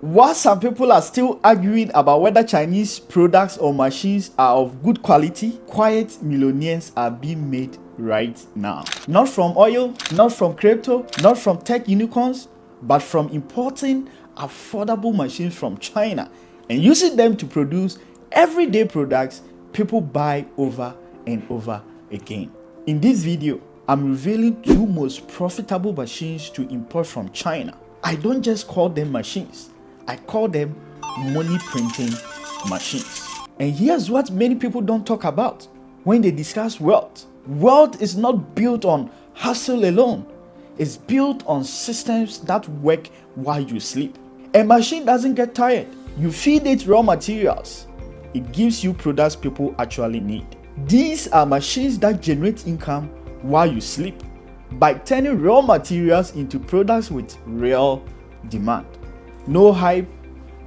While some people are still arguing about whether Chinese products or machines are of good quality, quiet millionaires are being made right now. Not from oil, not from crypto, not from tech unicorns, but from importing affordable machines from China and using them to produce everyday products people buy over and over again. In this video, I'm revealing two most profitable machines to import from China. I don't just call them machines, I call them money printing machines. And here's what many people don't talk about when they discuss wealth. Wealth is not built on hustle alone. It's built on systems that work while you sleep. A machine doesn't get tired. You feed it raw materials. It gives you products people actually need. These are machines that generate income while you sleep by turning raw materials into products with real demand. No hype,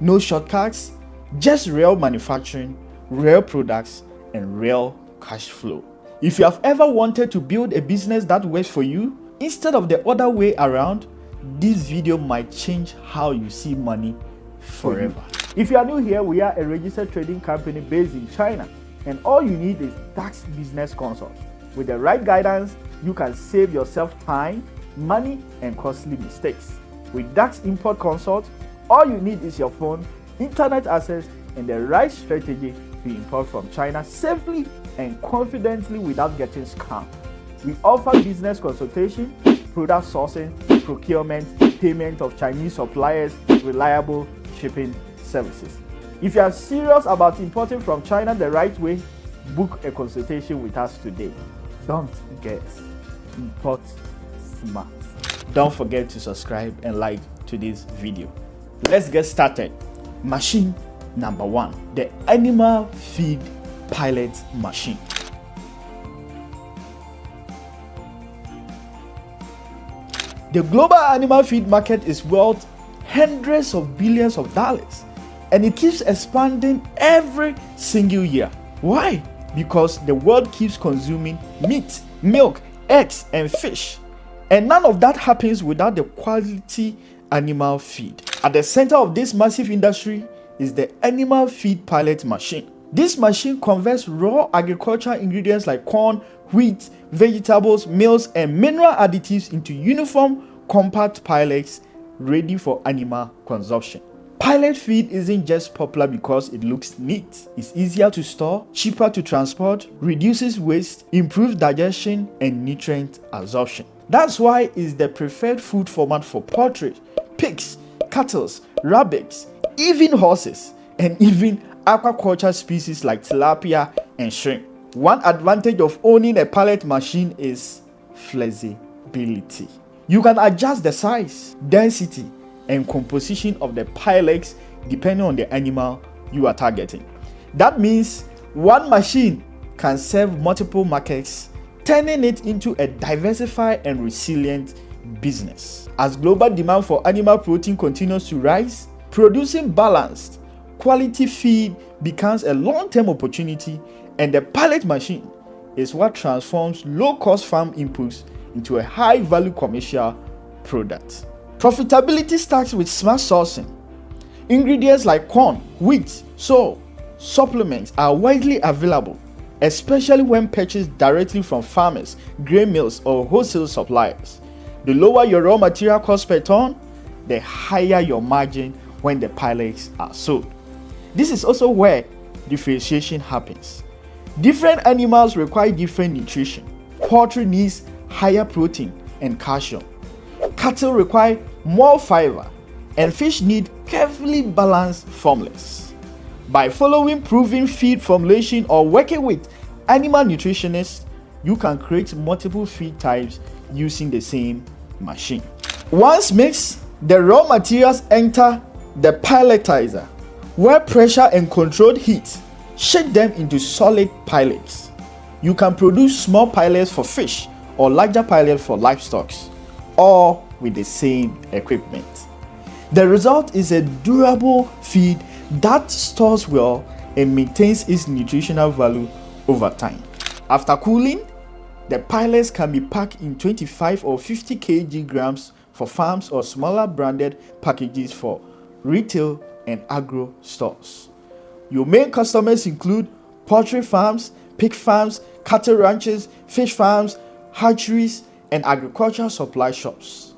no shortcuts, just real manufacturing, real products, and real cash flow. If you have ever wanted to build a business that works for you, instead of the other way around, this video might change how you see money forever. If you are new here, we are a registered trading company based in China, and all you need is DAKS business consult. With the right guidance, you can save yourself time, money, and costly mistakes. With DAKS import consult, all you need is your phone, internet access, and the right strategy to import from China safely and confidently without getting scammed. We offer business consultation, product sourcing, procurement, payment of Chinese suppliers, reliable shipping services. If you are serious about importing from China the right way, book a consultation with us today. Don't guess. Import smart. Don't forget to subscribe and like today's video. Let's get started. Machine number one, the Animal Feed Pellet Machine. The global animal feed market is worth hundreds of billions of dollars, and it keeps expanding every single year. Why? Because the world keeps consuming meat, milk, eggs, and fish. And none of that happens without the quality animal feed. At the center of this massive industry is the Animal Feed Pellet Machine. This machine converts raw agricultural ingredients like corn, wheat, vegetables, meals, and mineral additives into uniform, compact pellets ready for animal consumption. Pellet feed isn't just popular because it looks neat. It's easier to store, cheaper to transport, reduces waste, improves digestion, and nutrient absorption. That's why it's the preferred food format for poultry, pigs, cattle, rabbits, even horses, and even aquaculture species like tilapia and shrimp. One advantage of owning a pellet machine is flexibility. You can adjust the size, density, and composition of the pellets depending on the animal you are targeting. That means one machine can serve multiple markets, turning it into a diversified and resilient business. As global demand for animal protein continues to rise, producing balanced, quality feed becomes a long-term opportunity, and the pellet machine is what transforms low-cost farm inputs into a high-value commercial product. Profitability starts with smart sourcing. Ingredients like corn, wheat, soy, supplements are widely available, especially when purchased directly from farmers, grain mills, or wholesale suppliers. The lower your raw material cost per ton, the higher your margin when the pellets are sold. This is also where differentiation happens. Different animals require different nutrition. Poultry needs higher protein and calcium. Cattle require more fiber, and fish need carefully balanced formulas. By following proven feed formulation or working with animal nutritionists, you can create multiple feed types using the same machine. Once mixed, the raw materials enter the pelletizer, where pressure and controlled heat shake them into solid pellets. You can produce small pellets for fish or larger pellets for livestock, all with the same equipment. The result is a durable feed that stores well and maintains its nutritional value over time. After cooling, the pellets can be packed in 25 or 50 kg for farms or smaller branded packages for retail, and agro stores. Your main customers include poultry farms, pig farms, cattle ranches, fish farms, hatcheries, and agricultural supply shops.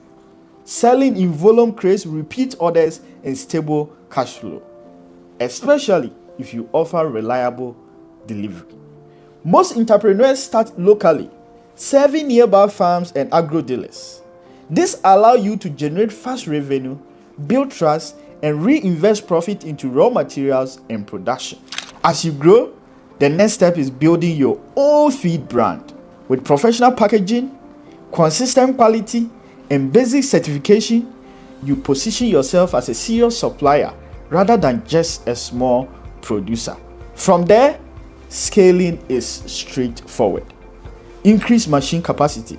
Selling in volume creates repeat orders and stable cash flow, especially if you offer reliable delivery. Most entrepreneurs start locally, serving nearby farms and agro dealers. This allows you to generate fast revenue, build trust, and reinvest profit into raw materials and production. As you grow, the next step is building your own feed brand. With professional packaging, consistent quality, and basic certification, you position yourself as a serious supplier rather than just a small producer. From there, scaling is straightforward. Increase machine capacity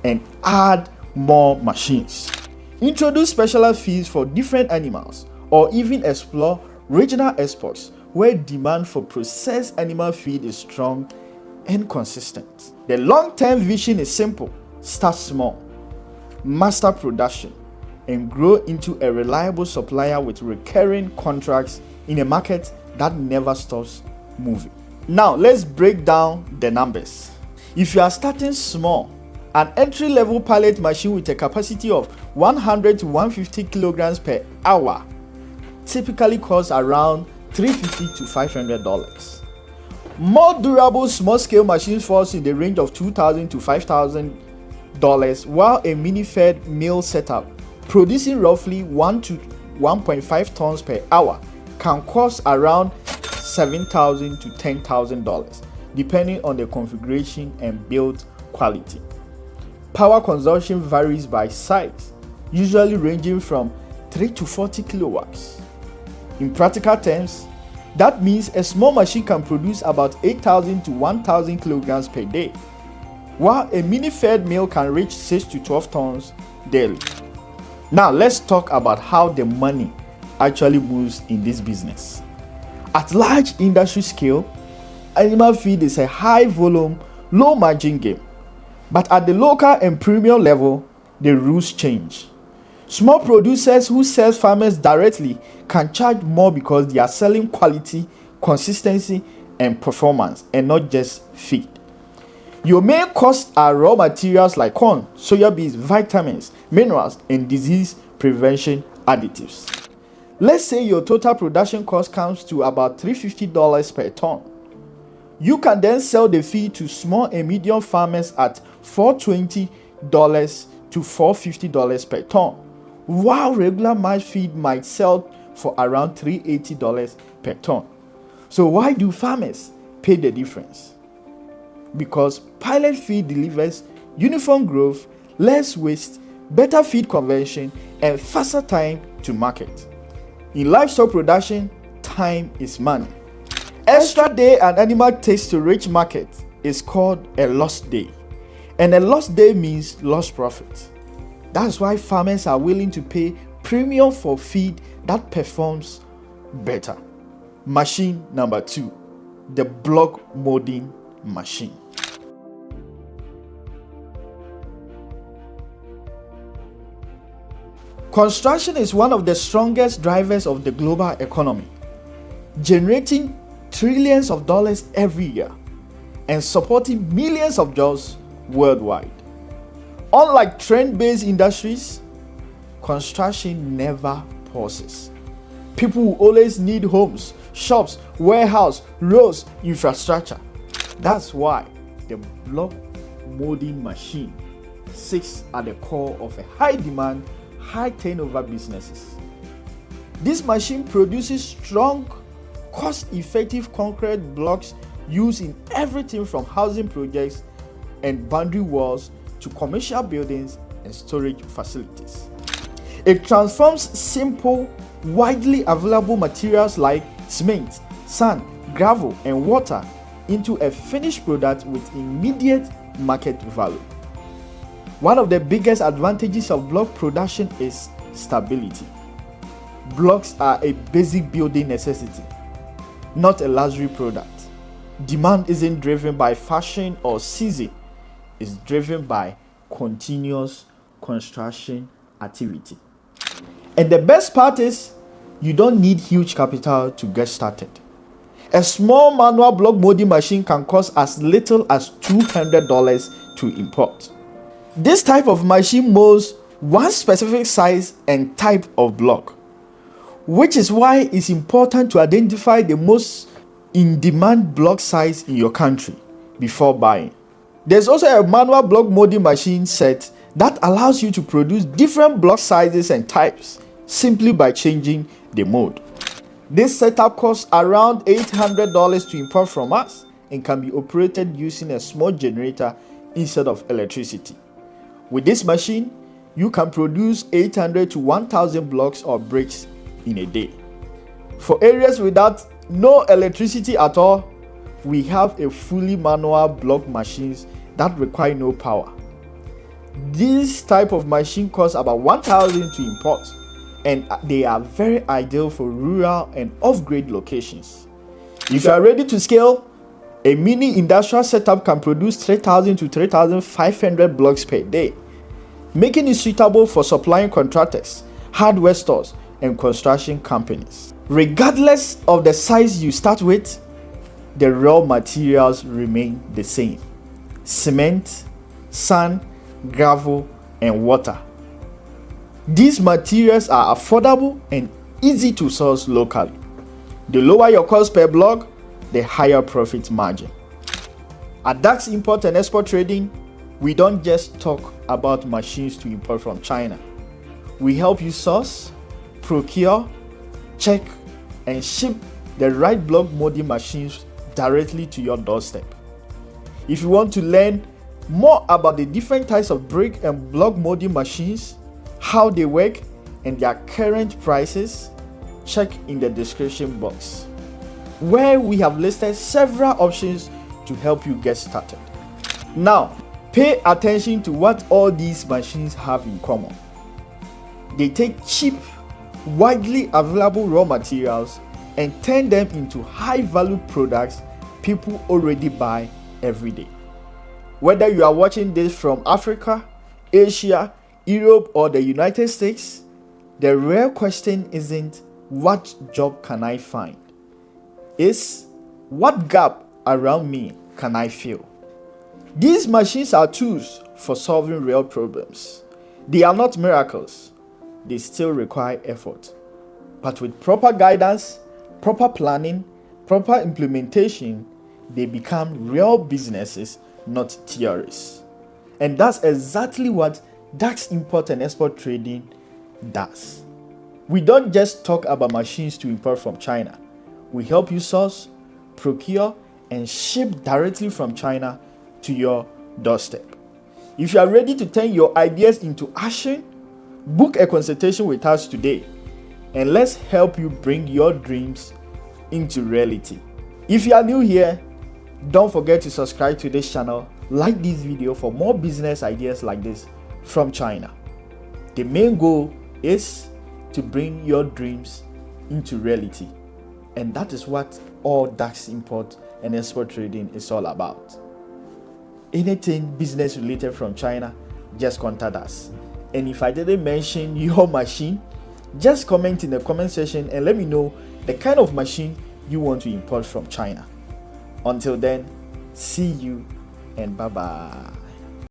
and add more machines. Introduce specialized feeds for different animals, or even explore regional exports where demand for processed animal feed is strong and consistent. The long-term vision is simple. Start small, master production, and grow into a reliable supplier with recurring contracts in a market that never stops moving. Now, let's break down the numbers. If you are starting small, an entry-level pellet machine with a capacity of 100 to 150 kilograms per hour typically costs around $350 to $500. More durable small-scale machines falls in the range of $2,000 to $5,000, while a mini-fed mill setup producing roughly 1 to 1.5 tons per hour can cost around $7,000 to $10,000, depending on the configuration and build quality. Power consumption varies by size, usually ranging from 3 to 40 kilowatts. In practical terms, that means a small machine can produce about 8,000 to 1,000 kilograms per day, while a mini-fed mill can reach 6 to 12 tons daily. Now let's talk about how the money actually moves in this business. At large industry scale, animal feed is a high volume, low margin game. But at the local and premium level, the rules change. Small producers who sell farmers directly can charge more because they are selling quality, consistency, and performance, and not just feed. Your main costs are raw materials like corn, soya beans, vitamins, minerals, and disease prevention additives. Let's say your total production cost comes to about $350 per ton. You can then sell the feed to small and medium farmers at $420 to $450 per ton, while regular mass feed might sell for around $380 per ton. So why do farmers pay the difference? Because pellet feed delivers uniform growth, less waste, better feed conversion, and faster time to market. In livestock production, time is money. Extra day an animal takes to reach market is called a lost day. And a lost day means lost profit. That's why farmers are willing to pay premium for feed that performs better. Machine number 2, the block molding machine. Construction is one of the strongest drivers of the global economy, generating trillions of dollars every year and supporting millions of jobs worldwide. Unlike trend-based industries, construction never pauses. People will always need homes, shops, warehouse, roads, infrastructure. That's why the block molding machine sits at the core of a high-demand, high-turnover businesses. This machine produces strong, cost-effective concrete blocks used in everything from housing projects and boundary walls to commercial buildings and storage facilities. It transforms simple, widely available materials like cement, sand, gravel, and water into a finished product with immediate market value. One of the biggest advantages of block production is stability. Blocks are a basic building necessity, not a luxury product. Demand isn't driven by fashion or season, it's driven by continuous construction activity. And the best part is, you don't need huge capital to get started. A small manual block molding machine can cost as little as $200 to import. This type of machine molds one specific size and type of block, which is why it's important to identify the most in-demand block size in your country before buying. There's also a manual block molding machine set that allows you to produce different block sizes and types simply by changing the mold. This setup costs around $800 to import from us and can be operated using a small generator instead of electricity. With this machine, you can produce 800 to 1000 blocks or bricks in a day. For areas without no electricity at all, we have a fully manual block machines that require no power. This type of machine costs about $1,000 to import, and they are very ideal for rural and off-grid locations. If you are ready to scale, a mini industrial setup can produce 3,000 to 3,500 blocks per day, making it suitable for supplying contractors, hardware stores, and construction companies. Regardless of the size you start with, the raw materials remain the same: cement, sand, gravel, and water. These materials are affordable and easy to source locally. The lower your cost per block, the higher profit margin. At DAKS Import and Export Trading, we don't just talk about machines to import from China. We help you source, procure, check, and ship the right block molding machines directly to your doorstep. If you want to learn more about the different types of brick and block molding machines, how they work, and their current prices, check in the description box, where we have listed several options to help you get started. Now, pay attention to what all these machines have in common. They take cheap, widely available raw materials and turn them into high-value products people already buy every day. Whether you are watching this from Africa, Asia, Europe, or the United States, the real question isn't what job can I find? It's what gap around me can I fill? These machines are tools for solving real problems. They are not miracles. They still require effort. But with proper guidance, proper planning, proper implementation, they become real businesses, not theories. And that's exactly what DAKS Import and Export Trading does. We don't just talk about machines to import from China. We help you source, procure, and ship directly from China to your doorstep. If you are ready to turn your ideas into action, book a consultation with us today, and let's help you bring your dreams into reality. If you are new here, don't forget to subscribe to this channel, like this video for more business ideas like this from China. The main goal is to bring your dreams into reality, and that is what all DAKS Import and Export Trading is all about. Anything business related from China, just contact us. And if I didn't mention your machine, just comment in the comment section and let me know the kind of machine you want to import from China. Until then, see you and bye bye.